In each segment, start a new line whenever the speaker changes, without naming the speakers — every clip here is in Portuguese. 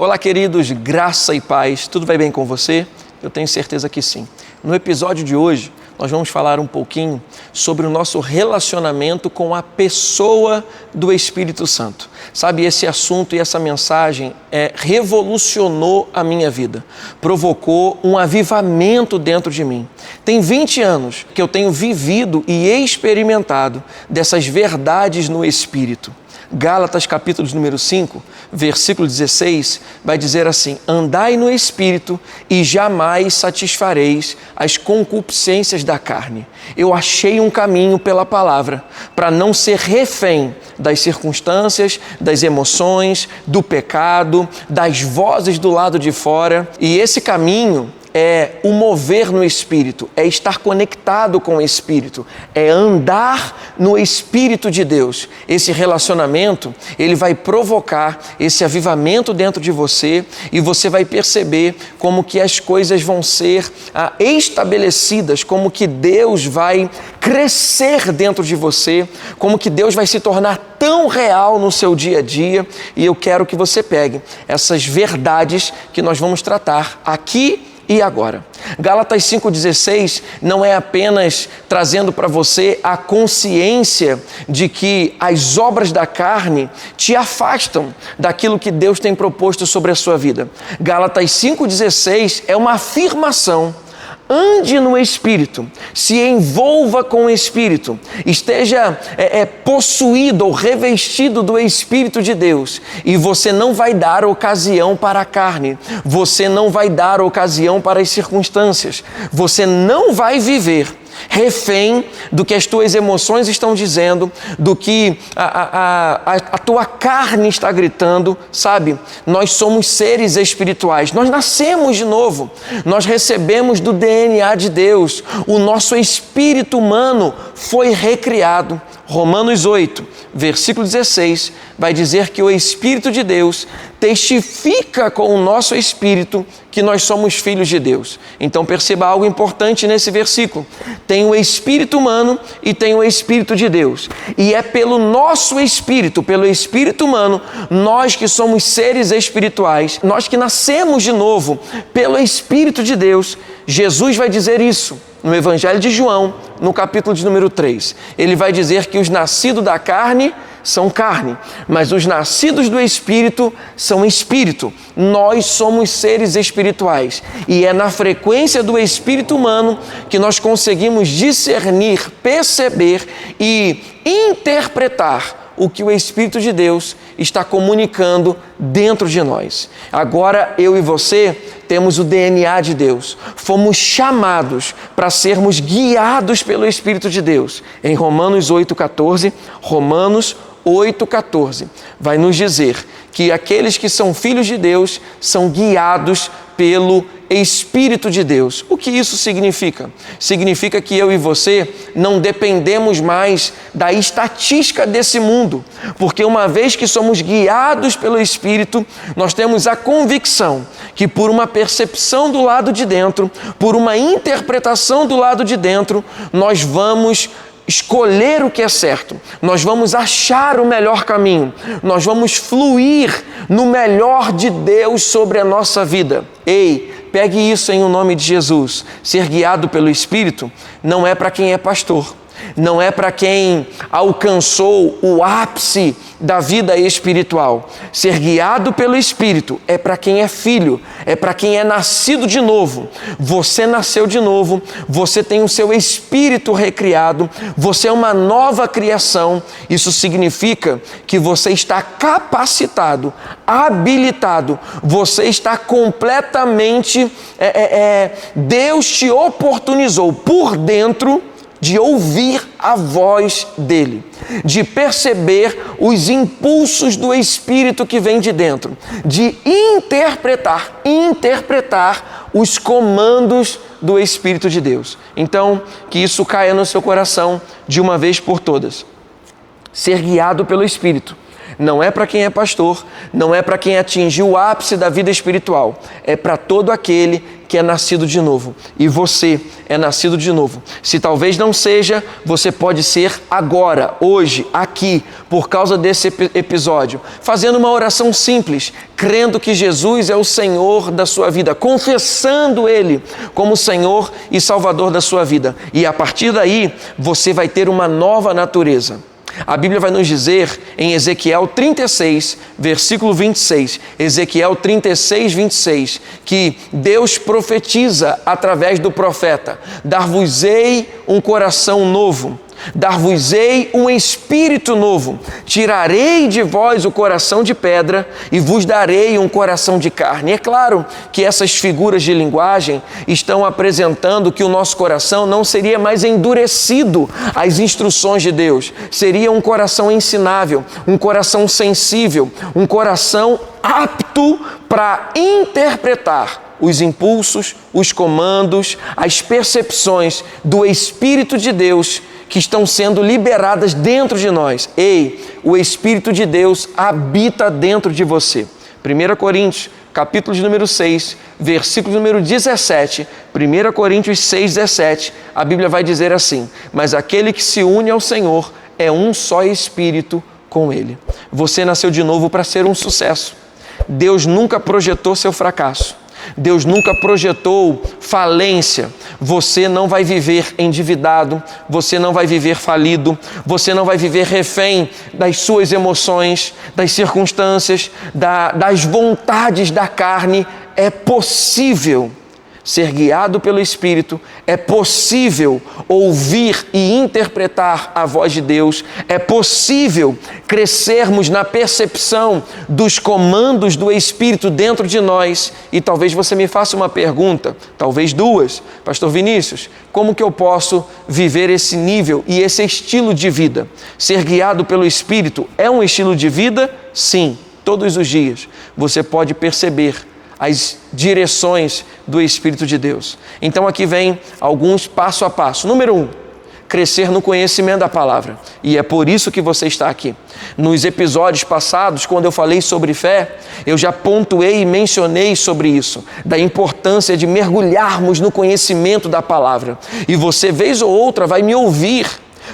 Olá, queridos, graça e paz, tudo vai bem com você? Eu tenho certeza que sim. No episódio de hoje, nós vamos falar um pouquinho sobre o nosso relacionamento com a pessoa do Espírito Santo. Sabe, esse assunto e essa mensagem revolucionou a minha vida, provocou um avivamento dentro de mim. Tem 20 anos que eu tenho vivido e experimentado dessas verdades no Espírito. Gálatas capítulo número 5, versículo 16, vai dizer assim: andai no Espírito e jamais satisfareis as concupiscências da carne. Eu achei um caminho pela palavra para não ser refém das circunstâncias, das emoções, do pecado, das vozes do lado de fora. E esse caminho é o mover no Espírito, é estar conectado com o Espírito, é andar no Espírito de Deus. Esse relacionamento, ele vai provocar esse avivamento dentro de você e você vai perceber como que as coisas vão ser estabelecidas, como que Deus vai crescer dentro de você, como que Deus vai se tornar tão real no seu dia a dia. E eu quero que você pegue essas verdades que nós vamos tratar aqui e agora. Gálatas 5,16 não é apenas trazendo para você a consciência de que as obras da carne te afastam daquilo que Deus tem proposto sobre a sua vida. Gálatas 5,16 é uma afirmação. Ande no Espírito, se envolva com o Espírito, esteja possuído ou revestido do Espírito de Deus, e você não vai dar ocasião para a carne, você não vai dar ocasião para as circunstâncias, você não vai viver refém do que as tuas emoções estão dizendo, do que a tua carne está gritando, sabe? Nós somos seres espirituais, nós nascemos de novo, nós recebemos do DNA de Deus, o nosso espírito humano foi recriado. Romanos 8, versículo 16, vai dizer que o Espírito de Deus testifica com o nosso espírito que nós somos filhos de Deus. Então perceba algo importante nesse versículo. Tem o espírito humano e tem o Espírito de Deus. E é pelo nosso espírito, pelo espírito humano, nós que somos seres espirituais, nós que nascemos de novo pelo Espírito de Deus. Jesus vai dizer isso no Evangelho de João, no capítulo de número 3. Ele vai dizer que os nascidos da carne são carne, mas os nascidos do Espírito são espírito. Nós somos seres espirituais e é na frequência do espírito humano que nós conseguimos discernir, perceber e interpretar o que o Espírito de Deus está comunicando dentro de nós. Agora eu e você temos o DNA de Deus. Fomos chamados para sermos guiados pelo Espírito de Deus. Em Romanos 8,14, Romanos 8,14, vai nos dizer que aqueles que são filhos de Deus são guiados pelo Espírito de Deus. O que isso significa? Significa que eu e você não dependemos mais da estatística desse mundo, porque uma vez que somos guiados pelo Espírito, nós temos a convicção que por uma percepção do lado de dentro, por uma interpretação do lado de dentro, nós vamos escolher o que é certo, nós vamos achar o melhor caminho, nós vamos fluir no melhor de Deus sobre a nossa vida. Ei, pegue isso em nome de Jesus. Ser guiado pelo Espírito não é para quem é pastor, não é para quem alcançou o ápice da vida espiritual. Ser guiado pelo Espírito é para quem é filho, é para quem é nascido de novo. Você nasceu de novo, você tem o seu espírito recriado, você é uma nova criação. Isso significa que você está capacitado, habilitado, você está completamente, Deus te oportunizou por dentro de ouvir a voz dele, de perceber os impulsos do Espírito que vem de dentro, de interpretar os comandos do Espírito de Deus. Então, que isso caia no seu coração de uma vez por todas. Ser guiado pelo Espírito Não é para quem é pastor, não é para quem atingiu o ápice da vida espiritual. É para todo aquele que é nascido de novo. E você é nascido de novo. Se talvez não seja, você pode ser agora, hoje, aqui, por causa desse episódio, fazendo uma oração simples, crendo que Jesus é o Senhor da sua vida, confessando Ele como Senhor e Salvador da sua vida. E a partir daí, você vai ter uma nova natureza. A Bíblia vai nos dizer em Ezequiel 36, versículo 26, Ezequiel 36, 26, que Deus profetiza através do profeta: dar-vos-ei um coração novo, dar-vos-ei um espírito novo, tirarei de vós o coração de pedra e vos darei um coração de carne. É claro que essas figuras de linguagem estão apresentando que o nosso coração não seria mais endurecido às instruções de Deus, seria um coração ensinável, um coração sensível, um coração apto para interpretar os impulsos, os comandos, as percepções do Espírito de Deus que estão sendo liberadas dentro de nós. Ei, o Espírito de Deus habita dentro de você. 1 Coríntios, capítulo de número 6, versículo número 17, 1 Coríntios 6, 17, a Bíblia vai dizer assim: mas aquele que se une ao Senhor é um só Espírito com Ele. Você nasceu de novo para ser um sucesso. Deus nunca projetou seu fracasso. Deus nunca projetou falência. Você não vai viver endividado, você não vai viver falido, você não vai viver refém das suas emoções, das circunstâncias, das vontades da carne. É possível ser guiado pelo Espírito, é possível ouvir e interpretar a voz de Deus, é possível crescermos na percepção dos comandos do Espírito dentro de nós. E talvez você me faça uma pergunta, talvez duas: Pastor Vinícius, como que eu posso viver esse nível e esse estilo de vida? Ser guiado pelo Espírito é um estilo de vida? Sim, todos os dias você pode perceber as direções do Espírito de Deus. Então aqui vem alguns passo a passo. Número 1, crescer no conhecimento da palavra. E é por isso que você está aqui. Nos episódios passados, quando eu falei sobre fé, eu já pontuei e mencionei sobre isso, da importância de mergulharmos no conhecimento da palavra. E você, vez ou outra, vai me ouvir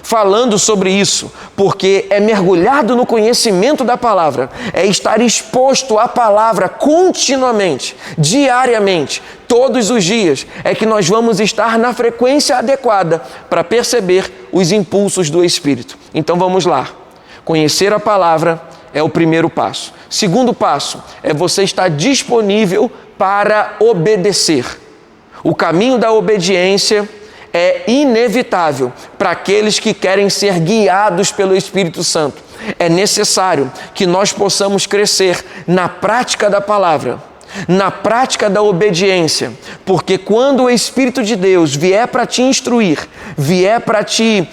falando sobre isso, porque é mergulhado no conhecimento da palavra, é estar exposto à palavra continuamente, diariamente, todos os dias, é que nós vamos estar na frequência adequada para perceber os impulsos do Espírito. Então vamos lá. Conhecer a palavra é o primeiro passo. Segundo passo é você estar disponível para obedecer. O caminho da obediência é inevitável para aqueles que querem ser guiados pelo Espírito Santo. É necessário que nós possamos crescer na prática da palavra, na prática da obediência, porque quando o Espírito de Deus vier para te instruir, vier para te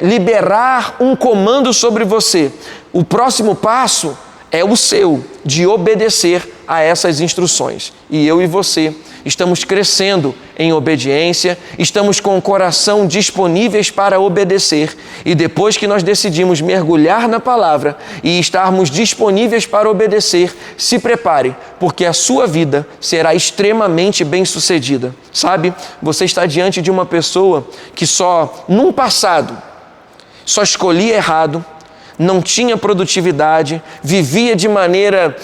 liberar um comando sobre você, o próximo passo é o seu, de obedecer a essas instruções. E eu e você estamos crescendo em obediência, estamos com o coração disponíveis para obedecer. E depois que nós decidimos mergulhar na palavra e estarmos disponíveis para obedecer, se prepare, porque a sua vida será extremamente bem-sucedida. Sabe, você está diante de uma pessoa que num passado, só escolhia errado, não tinha produtividade, vivia de maneira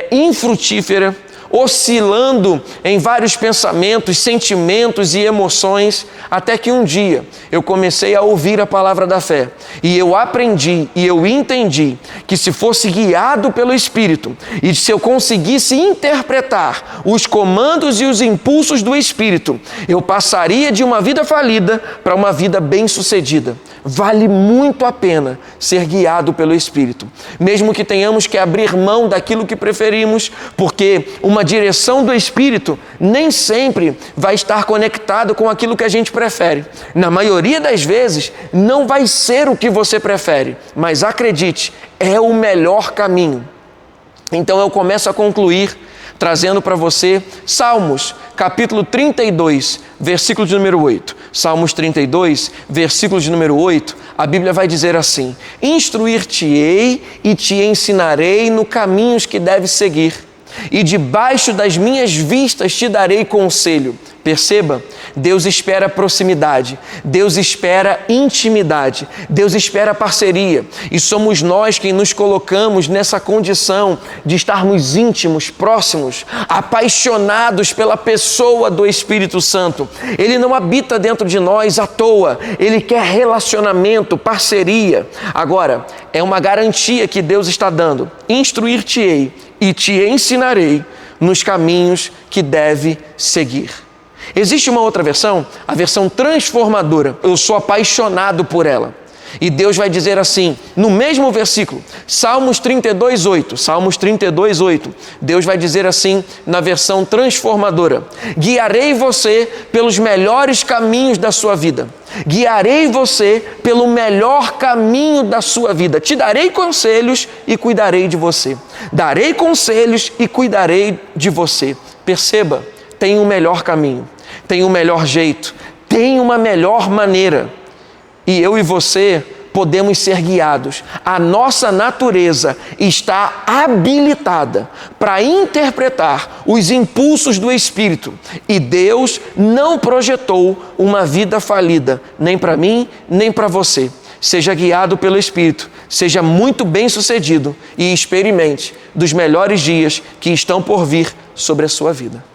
infrutífera, oscilando em vários pensamentos, sentimentos e emoções, até que um dia eu comecei a ouvir a palavra da fé e eu aprendi e eu entendi que se fosse guiado pelo Espírito e se eu conseguisse interpretar os comandos e os impulsos do Espírito, eu passaria de uma vida falida para uma vida bem-sucedida. Vale muito a pena ser guiado pelo Espírito, mesmo que tenhamos que abrir mão daquilo que preferimos, porque uma direção do Espírito nem sempre vai estar conectado com aquilo que a gente prefere. Na maioria das vezes, não vai ser o que você prefere, mas acredite, é o melhor caminho. Então eu começo a concluir trazendo para você Salmos, capítulo 32, versículo de número 8. Salmos 32, versículo de número 8, a Bíblia vai dizer assim: instruir-te-ei e te ensinarei no caminhos que deves seguir, e debaixo das minhas vistas te darei conselho. Perceba, Deus espera proximidade, Deus espera intimidade, Deus espera parceria, e somos nós quem nos colocamos nessa condição de estarmos íntimos, próximos, apaixonados pela pessoa do Espírito Santo. Ele não habita dentro de nós à toa, Ele quer relacionamento, parceria. Agora, é uma garantia que Deus está dando: instruir-te-ei e te ensinarei nos caminhos que deve seguir. Existe uma outra versão, a versão transformadora. Eu sou apaixonado por ela. E Deus vai dizer assim, no mesmo versículo, Salmos 32, 8. Salmos 32, 8. Deus vai dizer assim, na versão transformadora: guiarei você pelos melhores caminhos da sua vida. Guiarei você pelo melhor caminho da sua vida. Te darei conselhos e cuidarei de você. Darei conselhos e cuidarei de você. Perceba, tem um melhor caminho, tem um melhor jeito, tem uma melhor maneira. E eu e você podemos ser guiados. A nossa natureza está habilitada para interpretar os impulsos do Espírito. E Deus não projetou uma vida falida, nem para mim, nem para você. Seja guiado pelo Espírito, seja muito bem-sucedido e experimente dos melhores dias que estão por vir sobre a sua vida.